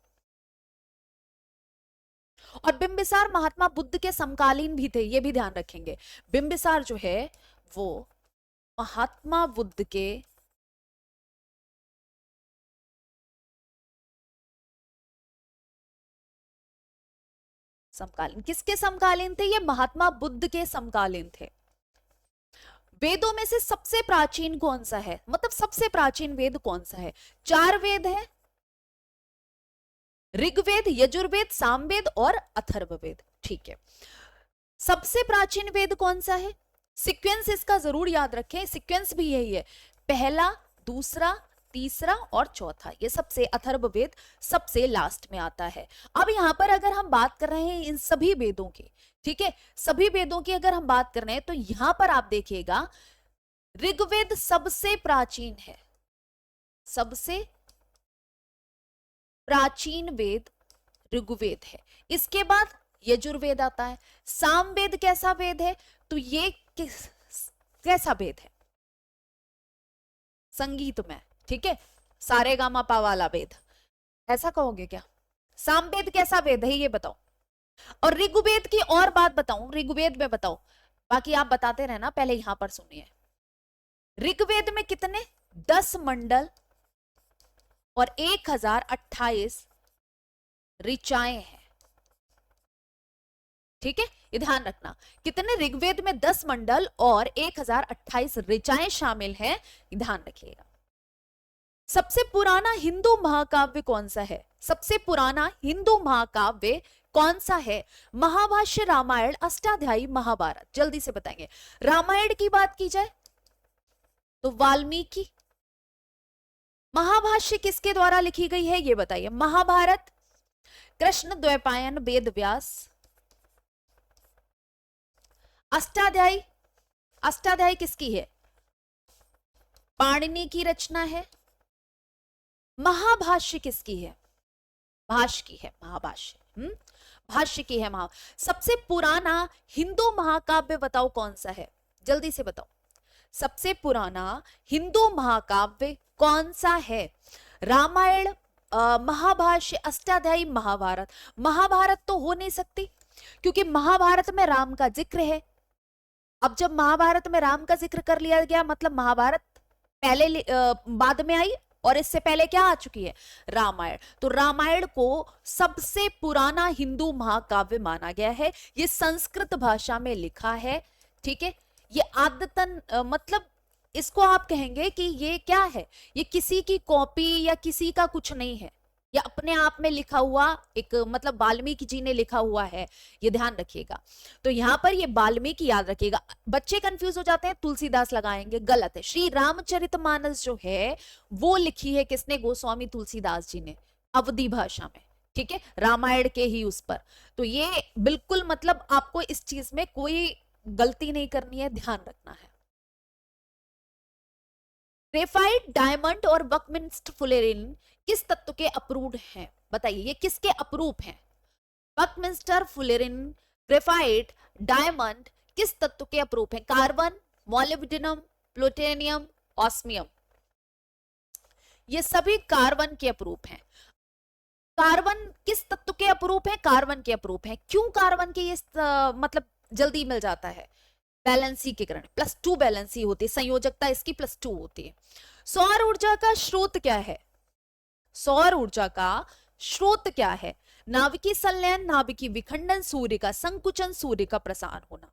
और बिंबिसार महात्मा बुद्ध के समकालीन भी थे, ये भी ध्यान रखेंगे। बिंबिसार जो है वो महात्मा बुद्ध के समकालीन, किसके समकालीन थे, ये महात्मा बुद्ध के समकालीन थे। वेदों में से सबसे प्राचीन कौन सा है, मतलब सबसे प्राचीन वेद कौन सा है, 4 वेद है, ऋग्वेद, यजुर्वेद, सामवेद और अथर्ववेद। ठीक है, सबसे प्राचीन वेद कौन सा है, सीक्वेंस इसका जरूर याद रखें, सीक्वेंस भी यही है, पहला, दूसरा, तीसरा और चौथा, ये सबसे अथर्ववेद सबसे लास्ट में आता है। अब यहां पर अगर हम बात कर रहे हैं इन सभी वेदों की, ठीक है, सभी वेदों की अगर हम बात कर रहे हैं, तो यहां पर आप देखिएगा ऋग्वेद सबसे प्राचीन है, सबसे प्राचीन वेद ऋग्वेद है। इसके बाद यजुर्वेद आता है। सामवेद कैसा वेद है, तो ये कैसा वेद है, संगीत में, ठीक है, सारे गामा पा वाला वेद, ऐसा कहोगे क्या, सामवेद कैसा वेद है ये बताओ। और ऋग्वेद की और बात बताऊं, ऋग्वेद में बताओ, बाकी आप बताते रहना, पहले यहां पर सुनिए। ऋग्वेद में कितने 10 मंडल और 1028 ऋचाएं हैं। ठीक है, ये ध्यान रखना, कितने ऋग्वेद में 10 मंडल और 1028 ऋचाएं शामिल हैं, ध्यान रखिएगा। सबसे पुराना हिंदू महाकाव्य कौन सा है, सबसे पुराना हिंदू महाकाव्य कौन सा है, महाभाष्य, रामायण, अष्टाध्यायी, महाभारत, जल्दी से बताएंगे। रामायण की बात की जाए तो वाल्मीकि। महाभाष्य किसके द्वारा लिखी गई है ये बताइए, महाभारत, कृष्ण द्वैपायन, वेद व्यास। अष्टाध्यायी, अष्टाध्यायी किसकी है, पाणिनि की रचना है। महाभाष्य किसकी है, भाष्य की है, महाभाष्य भाष्य की है। सबसे पुराना हिंदू महाकाव्य बताओ कौन सा है, जल्दी से बताओ, सबसे पुराना हिंदू महाकाव्य कौन सा है, रामायण, महाभाष्य, अष्टाध्यायी, महाभारत। महाभारत तो हो नहीं सकती, क्योंकि महाभारत में राम का जिक्र है। अब जब महाभारत में राम का जिक्र कर लिया गया, मतलब महाभारत पहले बाद में आई, और इससे पहले क्या आ चुकी है, रामायण। तो रामायण को सबसे पुराना हिंदू महाकाव्य माना गया है। ये संस्कृत भाषा में लिखा है, ठीक है। ये आदतन मतलब इसको आप कहेंगे कि ये क्या है, ये किसी की कॉपी या किसी का कुछ नहीं है, या अपने आप में लिखा हुआ एक मतलब वाल्मीकि जी ने लिखा हुआ है, ये ध्यान रखिएगा। तो यहां पर ये वाल्मीकि याद रखिएगा। बच्चे कंफ्यूज हो जाते हैं, तुलसीदास लगाएंगे, गलत है। श्री रामचरितमानस जो है वो लिखी है किसने, गोस्वामी तुलसीदास जी ने, अवधी भाषा में, ठीक है, रामायण के ही उस पर। तो ये बिल्कुल मतलब आपको इस चीज में कोई गलती नहीं करनी है, ध्यान रखना है। ग्रेफाइट, डायमंड और बकमिंस्टर फुलेरिन किस तत्व के अप्रूव्ड हैं, बताइए ये किसके अप्रूव हैं। बकमिंस्टर फुलेरिन, ग्रेफाइट, डायमंड किस तत्व के अप्रूव हैं, कार्बन, मोलिब्डेनम, प्लूटोनियम, ऑस्मियम, ये सभी कार्बन के अप्रूव हैं। कार्बन किस तत्व के अप्रूव हैं, कार्बन के अप्रूव हैं। क्यों कार्बन के ये मतलब जल्दी मिल जाता है, बैलेंसी के कारण, +2 बैलेंसी होती है, संयोजकता इसकी +2 होती है। सौर ऊर्जा का स्रोत क्या है, सौर ऊर्जा का स्रोत क्या है, नाभिकीय संलयन, नाभिकीय विखंडन, सूर्य का संकुचन, सूर्य का प्रसार होना।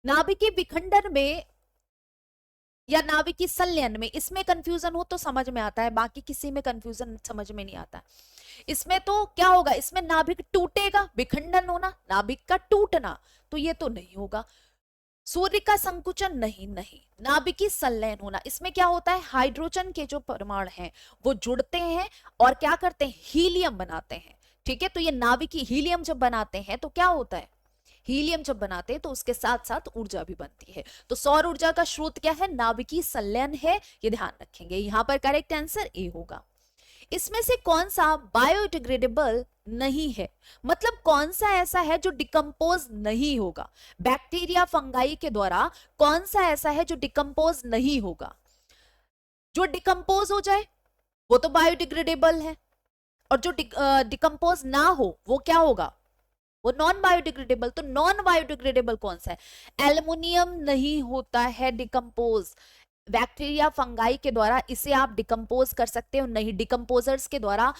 नाभिकीय विखंडन में या नाभिकीय संलयन में, इसमें कंफ्यूजन हो तो समझ में आता है, बाकी किसी में कंफ्यूजन समझ में नहीं आता। इसमें तो क्या होगा, इसमें नाभिक टूटेगा, विखंडन होना, नाभिक का टूटना, तो ये तो नहीं होगा। सूर्य का संकुचन नहीं, नाभिकीय संलयन होना, इसमें क्या होता है, हाइड्रोजन के जो परमाणु हैं वो जुड़ते हैं और क्या करते हैं, हीलियम बनाते हैं, ठीक है। तो ये नाभिकीय हीलियम जब बनाते हैं तो क्या होता है, हीलियम जब बनाते हैं तो उसके साथ साथ ऊर्जा भी बनती है। तो सौर ऊर्जा का स्रोत क्या है, नाभिकीय संलयन है, ये ध्यान रखेंगे। यहां पर करेक्ट आंसर ए होगा। इसमें से कौन सा बायोडिग्रेडेबल नहीं है, मतलब कौन सा ऐसा है जो डिकम्पोज नहीं होगा, बैक्टीरिया फंगाई के द्वारा कौन सा ऐसा है जो डिकम्पोज नहीं होगा। जो डिकम्पोज हो जाए वो तो बायोडिग्रेडेबल है, और जो डिकम्पोज ना हो वो क्या होगा, वो नॉन बायोडिग्रेडेबल। तो नॉन बायोडिग्रेडेबल कौन सा है, एल्युमिनियम नहीं होता है डिकम्पोज, बैक्टीरिया फंगाई के द्वारा इसे आप डिकम्पोज कर सकते हो नहीं, डिकम्पोजर्स के द्वारा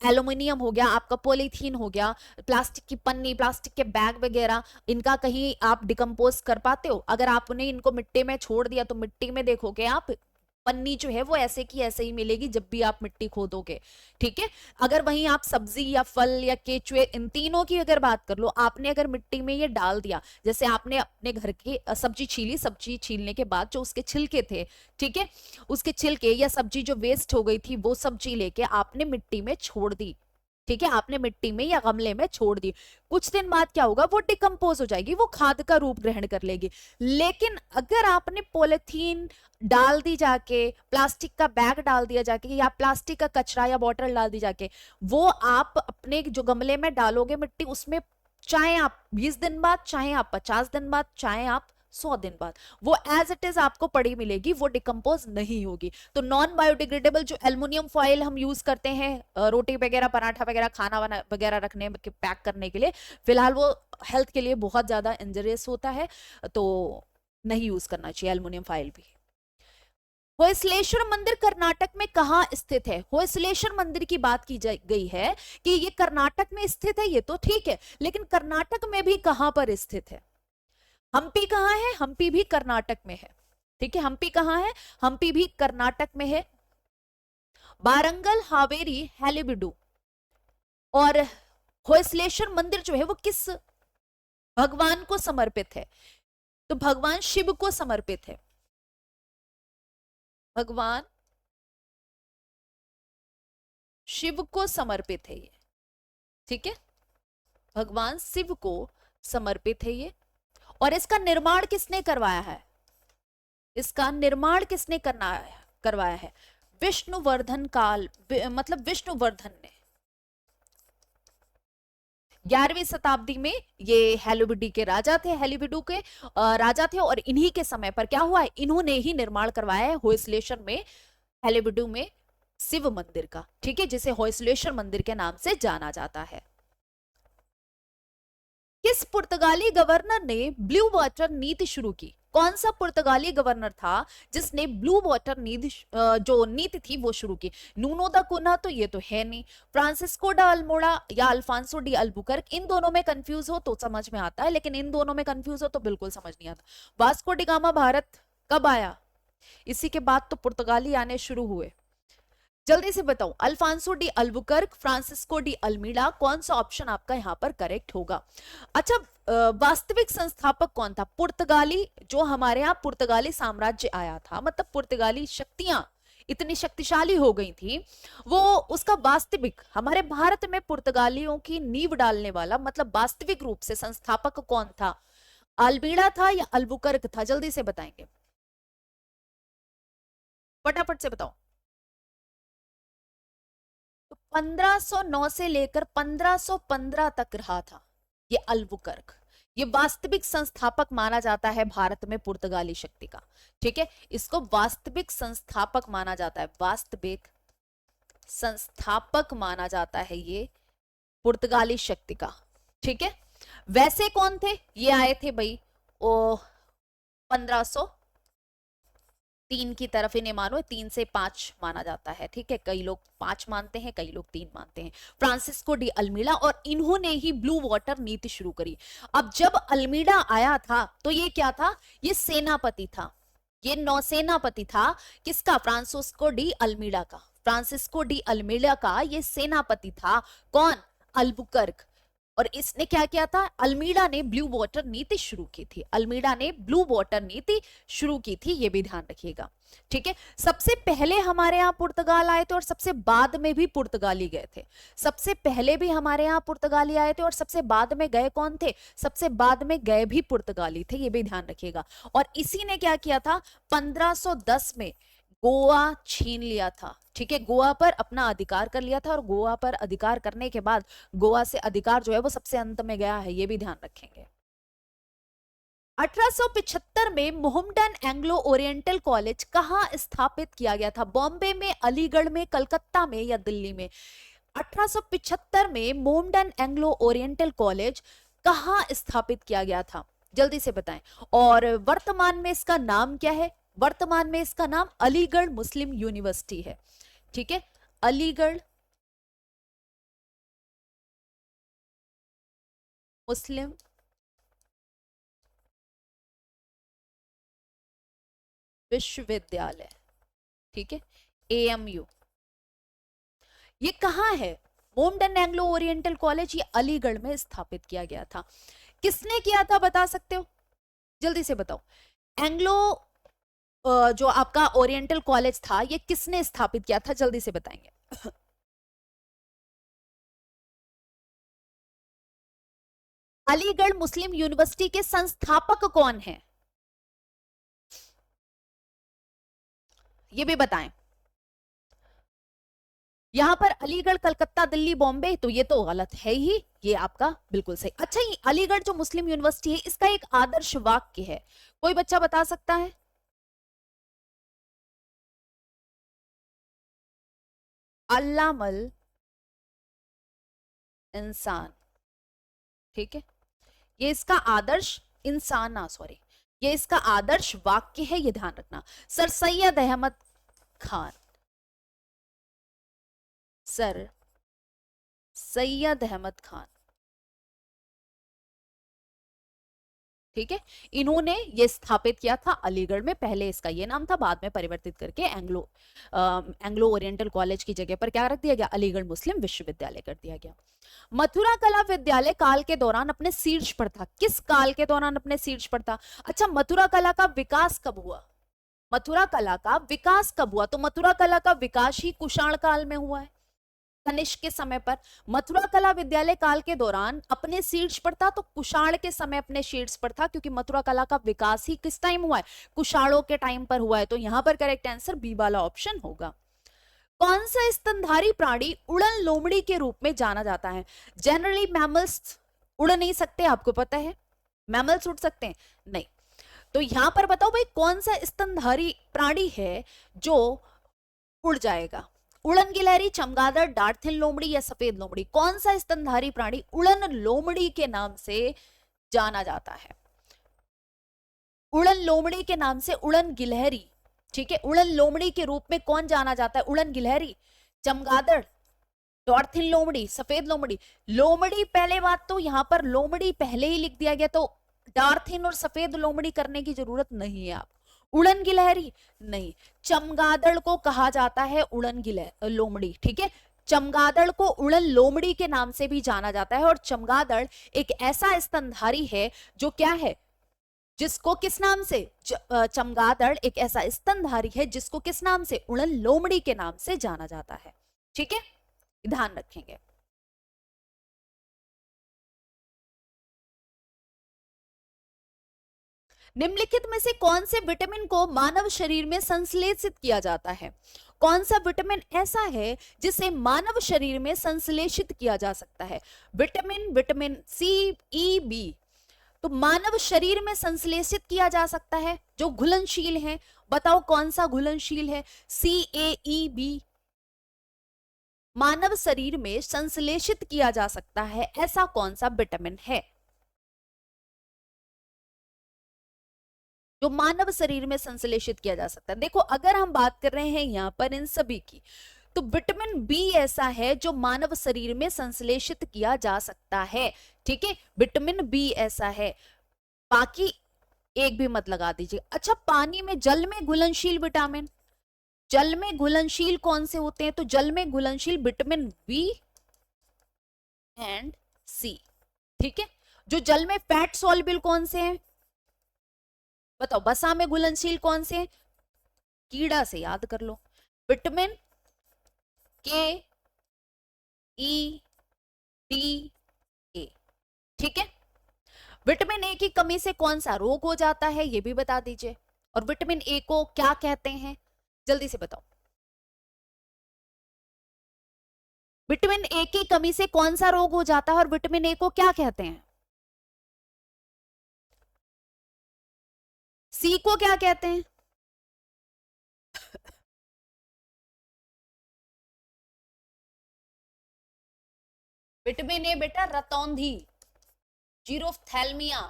एल्युमिनियम हो गया, आपका पॉलीथीन हो गया, प्लास्टिक की पन्नी, प्लास्टिक के बैग वगैरह, इनका कहीं आप डिकम्पोज कर पाते हो। अगर आपने इनको मिट्टी में छोड़ दिया तो मिट्टी में देखोगे आप पन्नी जो है वो ऐसे की ऐसे ही मिलेगी जब भी आप मिट्टी खोदोगे, ठीक है। अगर वहीं आप सब्जी या फल या केचुए, इन तीनों की अगर बात कर लो, आपने अगर मिट्टी में ये डाल दिया, जैसे आपने अपने घर की सब्जी छीली, सब्जी छीलने के बाद जो उसके छिलके थे, ठीक है, उसके छिलके या सब्जी जो वेस्ट हो गई थी वो सब्जी लेके आपने मिट्टी में छोड़ दी, ठीक है, आपने मिट्टी में या गमले में छोड़ दी, कुछ दिन बाद क्या होगा, वो डिकम्पोज हो जाएगी, वो खाद का रूप ग्रहण कर लेगी। लेकिन अगर आपने पॉलिथीन डाल दी जाके, प्लास्टिक का बैग डाल दिया जाके, या प्लास्टिक का कचरा या बॉटल डाल दी जाके, वो आप अपने जो गमले में डालोगे मिट्टी, उसमें चाहे आप 20 दिन बाद, चाहे आप 50 दिन बाद, चाहे आप 100 दिन बाद, वो एज इट इज आपको पड़ी मिलेगी, वो डिकम्पोज नहीं होगी। तो नॉन बायोडिग्रेडेबल जो एल्युमिनियम फॉइल हम यूज करते हैं रोटी वगैरह, पराठा वगैरह, खाना वगैरह रखने पैक करने के लिए, फिलहाल वो हेल्थ के लिए बहुत ज्यादा इंजरियस होता है, तो नहीं यूज करना चाहिए एल्युमिनियम फॉइल भी। होयसलेश्वर मंदिर कर्नाटक में कहाँ स्थित है, होयसलेश्वर मंदिर की बात की गई है कि ये कर्नाटक में स्थित है, ये तो ठीक है, लेकिन कर्नाटक में भी कहां पर स्थित है, हम्पी कहाँ है, हम्पी भी कर्नाटक में है, ठीक है, हम्पी कहाँ है, हम्पी भी कर्नाटक में है। वारंगल, हावेरी, हैलीबिडू और होयसलेश्वर मंदिर जो है वो किस भगवान को समर्पित है, तो भगवान शिव को समर्पित है, भगवान शिव को समर्पित है ये, ठीक है, भगवान शिव को समर्पित है ये। और इसका निर्माण किसने करवाया है, इसका निर्माण किसने करवाया है, विष्णुवर्धन काल, मतलब विष्णुवर्धन ने 11वीं शताब्दी में, ये हैलीबिडू के राजा थे, हैलीबिडू के राजा थे, और इन्हीं के समय पर क्या हुआ है, इन्होंने ही निर्माण करवाया है होयसलेश्वर में, हैलीबिडू में शिव मंदिर का, ठीक है, जिसे होयसलेश्वर मंदिर के नाम से जाना जाता है। किस पुर्तगाली गवर्नर ने ब्लू वाटर नीति शुरू की, कौन सा पुर्तगाली गवर्नर था जिसने ब्लू वाटर नीति जो नीति थी वो शुरू की? नूनो दा कुना तो ये तो है नहीं, फ्रांसिस्को डा अल्मोड़ा या अल्फांसो डी अल्बुकर्क, इन दोनों में कंफ्यूज हो तो समझ में आता है, लेकिन इन दोनों में कंफ्यूज हो तो बिल्कुल समझ नहीं आता। वास्को डी गामा भारत कब आया? इसी के बाद तो पुर्तगाली आने शुरू हुए। जल्दी से बताओ, Alfonso de Albuquerque, Francisco de Almeida, कौन सा ऑप्शन आपका यहां पर करेक्ट होगा? अच्छा, वास्तविक संस्थापक कौन था? पुर्तगाली, जो हमारे यहाँ पुर्तगाली साम्राज्य आया था, मतलब पुर्तगाली शक्तियां इतनी शक्तिशाली हो गई थी, वो उसका वास्तविक हमारे भारत में पुर्तगालियों की नींव डालने वाला, मतलब वास्तविक रूप से संस्थापक कौन था? अल्मीडा था या अल्बुकर्क था? जल्दी से बताएंगे, फटाफट से बताओ। तो 1509 से लेकर 1515 तक रहा था ये अल्बुकर्क। ये वास्तविक संस्थापक माना जाता है भारत में पुर्तगाली शक्ति का। ठीक है, इसको वास्तविक संस्थापक माना जाता है, वास्तविक संस्थापक माना जाता है ये पुर्तगाली शक्ति का। ठीक है, वैसे कौन थे? ये आए थे भाई ओ 1503 की तरफ, इन्हें मानो 3 से 5 माना जाता है। ठीक है, कई लोग 5 मानते हैं, कई लोग 3 मानते हैं। फ्रांसिस्को डी अल्मीडा, और इन्होंने ही ब्लू वाटर नीति शुरू करी। अब जब अल्मीडा आया था तो ये क्या था? ये सेनापति था, ये नौसेनापति था। किसका? फ्रांसिस्को डी अल्मीडा का। फ्रांसिस्को डी अल्मीडा का ये सेनापति था। कौन? अल्बुकर्क। और इसने क्या किया था? अल्मीडा ने ब्लू वाटर नीति शुरू की थी। अल्मीडा ने ब्लू वाटर नीति शुरू की थी, ये भी ध्यान रखिएगा। ठीक है, सबसे पहले हमारे यहाँ पुर्तगाल आए थे और सबसे बाद में भी पुर्तगाली गए थे। सबसे पहले भी हमारे यहाँ पुर्तगाली आए थे और सबसे बाद में गए कौन थे? सबसे बाद में गए भी पुर्तगाली थे, ये भी ध्यान रखिएगा। और इसी ने क्या किया था? 1510 में गोवा छीन लिया था। ठीक है, गोवा पर अपना अधिकार कर लिया था, और गोवा पर अधिकार करने के बाद गोवा से अधिकार जो है वो सबसे अंत में गया है, ये भी ध्यान रखेंगे। 1875 में मोहम्मडन एंग्लो ओरिएंटल कॉलेज कहाँ स्थापित किया गया था? बॉम्बे में, अलीगढ़ में, कलकत्ता में या दिल्ली में? 1875 में मोहम्मडन एंग्लो ओरिएंटल कॉलेज कहाँ स्थापित किया गया था? जल्दी से बताएं। और वर्तमान में इसका नाम क्या है? वर्तमान में इसका नाम अलीगढ़ मुस्लिम यूनिवर्सिटी है। ठीक है, अलीगढ़ मुस्लिम विश्वविद्यालय। ठीक है, AMU। ये कहाँ है? मोहम्मडन एंग्लो ओरिएंटल कॉलेज, ये अलीगढ़ में स्थापित किया गया था। किसने किया था बता सकते हो? जल्दी से बताओ। एंग्लो जो आपका ओरिएंटल कॉलेज था, ये किसने स्थापित किया था? जल्दी से बताएंगे। अलीगढ़ मुस्लिम यूनिवर्सिटी के संस्थापक कौन है? ये भी बताएं। यहां पर अलीगढ़, कलकत्ता, दिल्ली, बॉम्बे, तो ये तो गलत है ही, ये आपका बिल्कुल सही। अच्छा, ये अलीगढ़ जो मुस्लिम यूनिवर्सिटी है, इसका एक आदर्श वाक्य है, कोई बच्चा बता सकता है? अल्लामल इंसान। ठीक है, ये इसका आदर्श इंसाना, सॉरी, ये इसका आदर्श वाक्य है, ये ध्यान रखना। Sir Syed Ahmad Khan, sir Syed Ahmad Khan. ठीक है, इन्होंने ये स्थापित किया था अलीगढ़ में। पहले इसका ये नाम था, बाद में परिवर्तित करके एंग्लो ओरिएंटल कॉलेज की जगह पर क्या रख दिया गया? अलीगढ़ मुस्लिम विश्वविद्यालय कर दिया गया। मथुरा कला विद्यालय काल के दौरान अपने शीर्ष पर था। किस काल के दौरान अपने शीर्ष पर था? अच्छा, मथुरा कला का विकास कब हुआ? मथुरा कला का विकास कब हुआ? तो मथुरा कला का विकास ही कुषाण काल में हुआ है, कनिष्क के समय पर। मथुरा कला विद्यालय काल के दौरान अपने शीर्ष पर था, तो कुषाण के समय अपने शीर्ष पर था, क्योंकि मथुरा कला का विकास ही किस टाइम हुआ है? कुषाणों के टाइम पर हुआ है। तो यहां पर करेक्ट आंसर बी वाला ऑप्शन होगा। कौन सा स्तनधारी प्राणी उड़न लोमड़ी के रूप में जाना जाता है? जनरली मैमल्स उड़ नहीं सकते, आपको पता है। मैमल्स उड़ सकते हैं? नहीं। तो यहां पर बताओ भाई, कौन सा स्तनधारी प्राणी है जो उड़ जाएगा? उड़न गिलहरी, चमगादड़, डार्थिन लोमड़ी या सफेद लोमड़ी? कौन सा स्तनधारी प्राणी उड़न लोमड़ी के नाम से जाना जाता है? उड़न लोमड़ी के नाम से उड़न गिलहरी, ठीक है, उड़न लोमड़ी के रूप में कौन जाना जाता है, उड़न गिलहरी, चमगादड़, डॉर्थिन लोमड़ी, सफेद लोमड़ी। लोमड़ी पहले बात तो यहां पर लोमड़ी पहले ही लिख दिया गया, तो डॉर्थिन और सफेद लोमड़ी करने की जरूरत नहीं है आप। उड़न गिलहरी नहीं, चमगादड़ को कहा जाता है उड़न गिलहरी लोमड़ी, ठीक है। चमगादड़ को उड़न लोमड़ी के नाम से भी जाना जाता है, और चमगादड़ एक ऐसा स्तनधारी है जो क्या है, जिसको किस नाम से, चमगादड़ एक ऐसा स्तनधारी है जिसको किस नाम से, उड़न लोमड़ी के नाम से जाना जाता है, ठीक है, ध्यान रखेंगे। निम्नलिखित में से कौन से विटामिन को मानव शरीर में संश्लेषित किया जाता है, कौन सा विटामिन ऐसा है जिसे मानव शरीर में संश्लेषित किया जा सकता है, विटामिन, विटामिन सी, ई, बी, तो मानव शरीर में संश्लेषित किया जा सकता है जो घुलनशील है, बताओ कौन सा घुलनशील है, सी, ए, ई, बी, मानव शरीर में संश्लेषित किया जा सकता है ऐसा कौन सा विटामिन है जो मानव शरीर में संश्लेषित किया जा सकता है। देखो अगर हम बात कर रहे हैं यहां पर इन सभी की, तो विटामिन बी ऐसा है जो मानव शरीर में संश्लेषित किया जा सकता है, ठीक है, विटामिन बी ऐसा है, बाकी एक भी मत लगा दीजिए। अच्छा, पानी में, जल में घुलनशील विटामिन, जल में घुलनशील कौन से होते हैं, तो जल में घुलनशील विटामिन बी एंड सी, ठीक है। जो जल में फैट सॉल्युबल कौन से हैं, बताओ, वसा में घुलनशील कौन से हैं, कीड़ा से याद कर लो, विटामिन के, ई, डी, ए, ठीक है। विटामिन ए की कमी से कौन सा रोग हो जाता है ये भी बता दीजिए, और विटामिन ए को क्या कहते हैं, जल्दी से बताओ। विटामिन ए की कमी से कौन सा रोग हो जाता है और विटामिन ए को क्या कहते हैं, सी को क्या कहते हैं, विटामिन ए बेटा रतौंधी, जीरोफ्थैल्मिया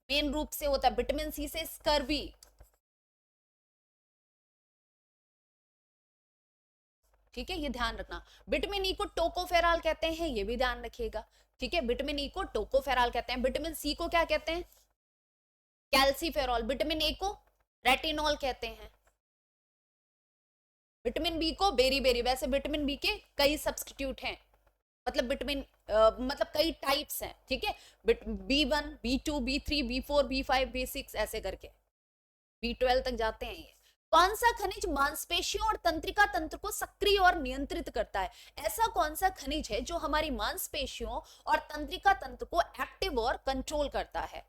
मेन रूप से होता है, विटामिन सी से स्कर्वी, ठीक है, ये ध्यान रखना। विटामिन ई को टोकोफेरॉल कहते हैं, ये भी ध्यान रखिएगा, ठीक है, विटामिन ई को टोकोफेरॉल कहते हैं। विटामिन सी को क्या कहते हैं, कैल्सीफेरॉल। विटामिन ए को रेटिनॉल कहते हैं। विटामिन बी को बेरीबेरी, वैसे विटामिन बी के कई सब्सटीट्यूट हैं, मतलब विटामिन मतलब कई टाइप्स हैं, ठीक है, B1, B2, B3, B4, B5, B6 ऐसे करके B12 तक जाते हैं ये। कौन सा खनिज मांसपेशियों और तंत्रिका तंत्र को सक्रिय और नियंत्रित करता है, ऐसा कौन सा खनिज है जो हमारी मांसपेशियों और तंत्रिका तंत्र को एक्टिव और कंट्रोल करता है,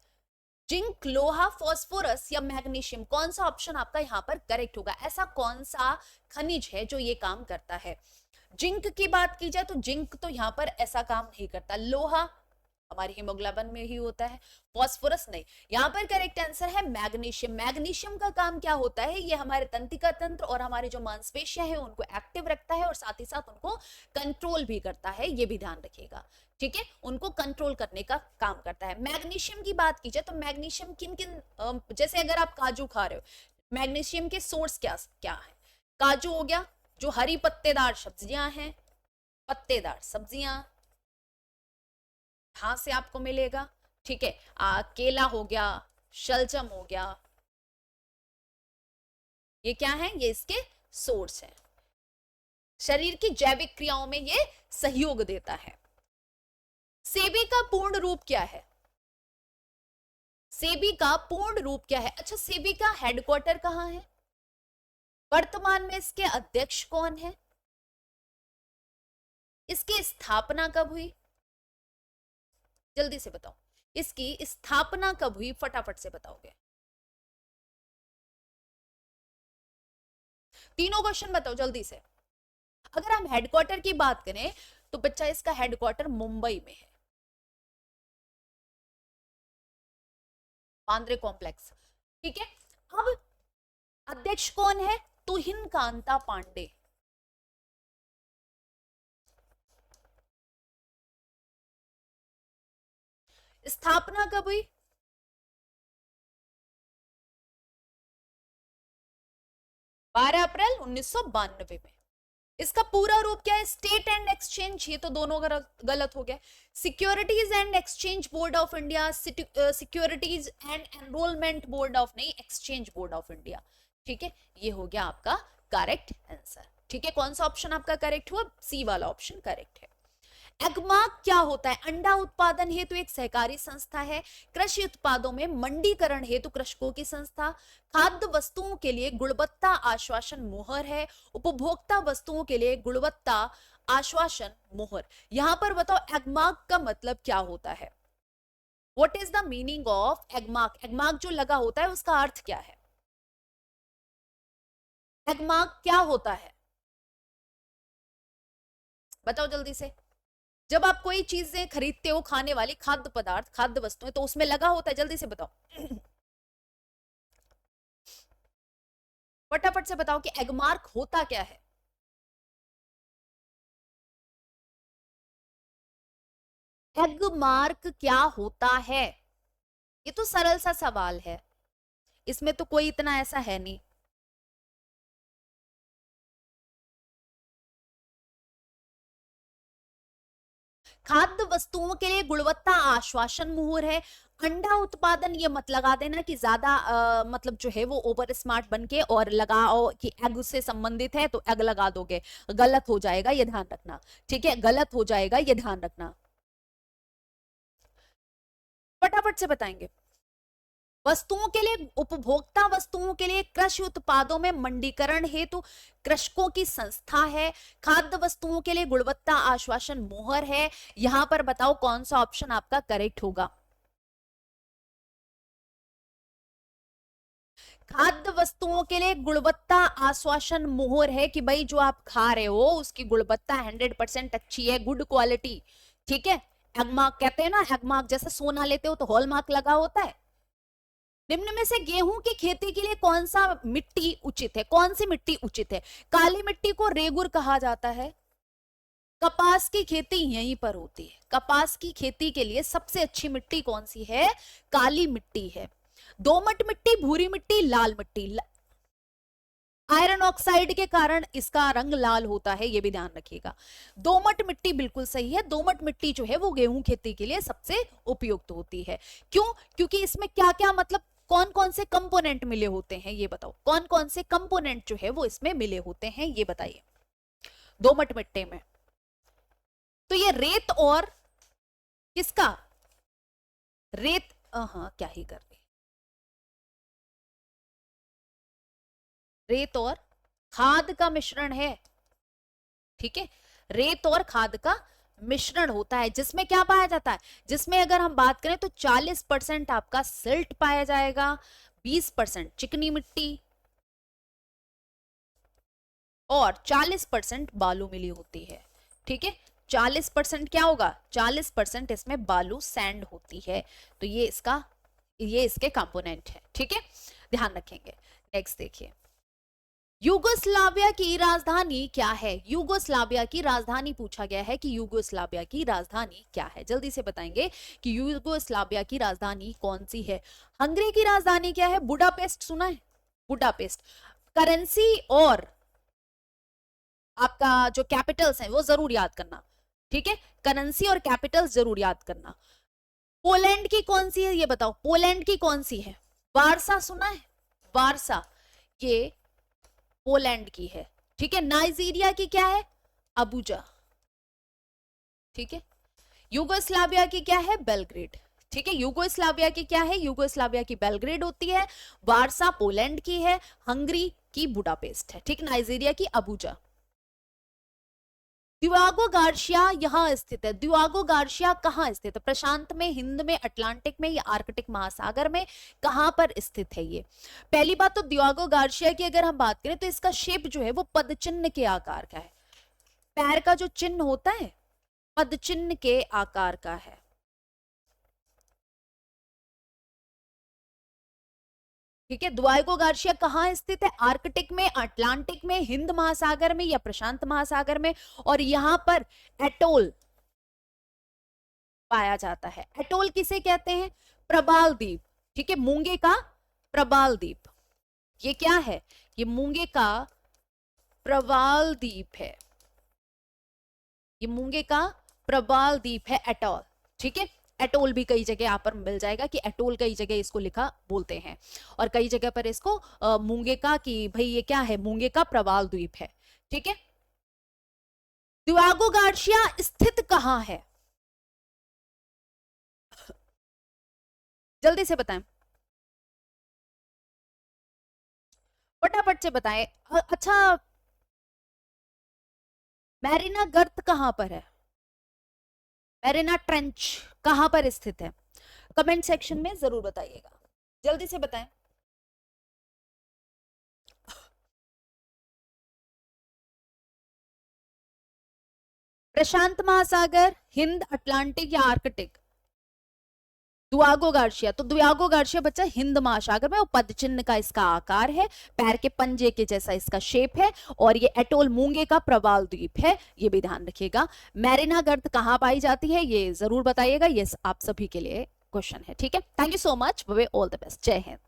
जिंक, लोहा, फास्फोरस या मैग्नीशियम, कौन सा ऑप्शन आपका यहाँ पर करेक्ट होगा, ऐसा कौन सा खनिज है जो ये काम करता है। जिंक की बात की जाए तो जिंक तो यहाँ पर ऐसा काम नहीं करता, लोहा हमारी हीमोग्लोबिन में ही होता है, फास्फोरस नहीं। यहाँ पर करेक्ट आंसर है मैग्नीशियम। मैग्नीशियम का काम क्या होता है, ये हमारे तंत्रिका तंत्र और हमारे जो मांसपेशियां हैं उनको एक्टिव रखता है और साथ ही साथ उनको कंट्रोल भी करता है, ये भी ध्यान रखिएगा, ठीक है, उनको कंट्रोल करने का काम करता है। मैग्नीशियम की बात की जाए तो मैग्नीशियम किन किन, जैसे अगर आप काजू खा रहे हो, मैग्नीशियम के सोर्स क्या क्या है, काजू हो गया, जो हरी पत्तेदार सब्जियां हैं, पत्तेदार सब्जियां यहां से आपको मिलेगा, ठीक है, केला हो गया, शलजम हो गया, ये क्या है, ये इसके सोर्स है, शरीर की जैविक क्रियाओं में ये सहयोग देता है। सेबी का पूर्ण रूप क्या है, सेबी का पूर्ण रूप क्या है, अच्छा सेबी का हेडक्वार्टर कहां है, वर्तमान में इसके अध्यक्ष कौन है, इसकी स्थापना कब हुई, जल्दी से बताओ, इसकी स्थापना कब हुई, फटाफट से बताओगे, तीनों क्वेश्चन बताओ जल्दी से। अगर हम हेडक्वार्टर की बात करें तो बच्चा इसका हेडक्वार्टर मुंबई में है, बांद्रे कॉम्प्लेक्स, ठीक है। अब अध्यक्ष कौन है, तुहिन कांता पांडे, स्थापना कब हुई, 12 अप्रैल 1992 में। इसका पूरा रूप क्या है? State and exchange. ये तो दोनों गलत हो गया। Securities and exchange board of India, securities and enrolment board of, नहीं, एक्सचेंज बोर्ड ऑफ इंडिया। ठीक है, ये हो गया आपका करेक्ट आंसर। ठीक है, कौन सा ऑप्शन आपका करेक्ट हुआ? सी वाला ऑप्शन करेक्ट है। एगमार्क क्या होता है? अंडा उत्पादन हेतु एक सहकारी संस्था है। कृषि उत्पादों में मंडीकरण हेतु कृषकों की संस्था। खाद्य वस्तुओं के लिए गुणवत्ता आश्वासन मोहर है। उपभोक्ता वस्तुओं के लिए गुणवत्ता आश्वासन मोहर। यहां पर बताओ एगमार्क का मतलब क्या होता है? What is the meaning of Agmark? Agmark जो लगा होता है उसका अर्थ क्या है? एगमार्क क्या होता है? बताओ जल्दी से। जब आप कोई चीजें खरीदते हो, खाने वाली खाद्य पदार्थ, खाद्य वस्तुएं, तो उसमें लगा होता है, जल्दी से बताओ। फटाफट से बताओ कि एगमार्क होता क्या है? एगमार्क क्या होता है? ये तो सरल सा सवाल है, इसमें तो कोई इतना ऐसा है नहीं। खाद्य वस्तुओं के लिए गुणवत्ता आश्वासन मुहर है। अंडा उत्पादन, ये मत लगा देना कि ज्यादा मतलब जो है वो ओवर स्मार्ट बन के और लगाओ कि एग से संबंधित है तो एग लगा दोगे, गलत हो जाएगा, ये ध्यान रखना। ठीक है, गलत हो जाएगा, ये ध्यान रखना। फटाफट से बताएंगे। वस्तुओं के लिए, उपभोक्ता वस्तुओं के लिए कृषि उत्पादों में मंडीकरण हेतु कृषकों की संस्था है। खाद्य वस्तुओं के लिए गुणवत्ता आश्वासन मोहर है। यहां पर बताओ कौन सा ऑप्शन आपका करेक्ट होगा? खाद्य वस्तुओं के लिए गुणवत्ता आश्वासन मोहर है कि भाई जो आप खा रहे हो उसकी गुणवत्ता 100% अच्छी है, गुड क्वालिटी। ठीक है, हैगमार्क कहते हैं ना, हैगमार्क जैसे सोना लेते हो तो हॉलमार्क लगा होता है। निम्न में से गेहूं की खेती के लिए कौन सा मिट्टी उचित है? कौन सी मिट्टी उचित है? काली मिट्टी को रेगुर कहा जाता है। कपास की खेती यहीं पर होती है। कपास की खेती के लिए सबसे अच्छी मिट्टी कौन सी है? काली मिट्टी है। दोमट मिट्टी, भूरी मिट्टी, लाल मिट्टी। आयरन ऑक्साइड के कारण इसका रंग लाल होता है, ये भी ध्यान रखिएगा। दोमट मिट्टी बिल्कुल सही है। दोमट मिट्टी जो है वो गेहूं खेती के लिए सबसे उपयुक्त होती है। क्यों? क्योंकि इसमें क्या क्या, मतलब कौन कौन से कंपोनेंट मिले होते हैं, ये बताओ। कौन कौन से कंपोनेंट जो है वो इसमें मिले होते हैं, ये बताइए। दोमट मिट्टी में तो ये रेत और किसका? रेत, हाँ क्या ही कर रही, रेत और खाद का मिश्रण है। ठीक है, रेत और खाद का मिश्रण होता है, जिसमें क्या पाया जाता है? जिसमें अगर हम बात करें तो 40% आपका सिल्ट पाया जाएगा, 20% चिकनी मिट्टी और 40% बालू मिली होती है। ठीक है, 40% क्या होगा? 40% इसमें बालू सैंड होती है। तो ये इसके कंपोनेंट है। ठीक है, ध्यान रखेंगे। नेक्स्ट देखिए, यूगोस्लाविया की राजधानी क्या है? यूगोस्लाविया की राजधानी पूछा गया है कि यूगोस्लाविया की राजधानी क्या है? जल्दी से बताएंगे कि यूगोस्लाविया की राजधानी कौन सी है। हंगरी की राजधानी क्या है? बुडापेस्ट, सुना है? बुडापेस्ट। करेंसी और आपका जो कैपिटल्स है वो जरूर याद करना। ठीक है, करेंसी और कैपिटल्स जरूर याद करना। पोलैंड की कौन सी है, ये बताओ। पोलैंड की कौन सी है? वारसा, सुना है? वारसा, ये पोलैंड की है। ठीक है, नाइजीरिया की क्या है? अबुजा। ठीक है, यूगोस्लाविया की क्या है? बेलग्रेड। ठीक है, यूगोस्लाविया की क्या है? यूगोस्लाविया की बेलग्रेड होती है। वारसा पोलैंड की है। हंगरी की बुडापेस्ट है। ठीक, नाइजीरिया की अबुजा। द्युआगो गार्शिया यहां स्थित है। द्युआगो गार्शिया कहां स्थित है? प्रशांत में, हिंद में, अटलांटिक में या आर्कटिक महासागर में? कहां पर स्थित है ये? पहली बात तो द्युआगो गार्शिया की अगर हम बात करें तो इसका शेप जो है वो पदचिन्ह के आकार का है। पैर का जो चिन्ह होता है पदचिन्ह के आकार का है। ठीक है, द्युआगो गार्शिया कहां स्थित है? आर्कटिक में, अटलांटिक में, हिंद महासागर में या प्रशांत महासागर में? और यहां पर एटोल पाया जाता है। एटोल किसे कहते हैं? प्रबाल द्वीप। ठीक है, मूंगे का प्रबाल द्वीप। ये क्या है? ये मूंगे का प्रवाल द्वीप है, ये मूंगे का प्रवाल द्वीप है एटॉल, ठीक है। एटोल भी कई जगह यहाँ पर मिल जाएगा कि एटोल कई जगह इसको लिखा बोलते हैं, और कई जगह पर इसको मूंगे का, कि भाई ये क्या है, मूंगे का प्रवाल द्वीप है, ठीक है। दियागो गार्शिया स्थित कहां है, जल्दी से बताएं, फटाफट से बताएं। अच्छा, मैरिना गर्त कहां पर है, मैरिना ट्रेंच कहां पर स्थित है, कमेंट सेक्शन में जरूर बताइएगा, जल्दी से बताएं। प्रशांत महासागर, हिंद, अटलांटिक या आर्कटिक, दुआगो गार्शिया, तो दुआगो गार्शिया बच्चा हिंद महासागर में, और पद चिन्ह का इसका आकार है, पैर के पंजे के जैसा इसका शेप है, और ये एटोल मूंगे का प्रवाल द्वीप है, ये भी ध्यान रखिएगा। मैरिना गर्त कहां पाई जाती है ये जरूर बताइएगा, ये आप सभी के लिए क्वेश्चन है, ठीक है। Thank you so much, all the best, जय हिंद।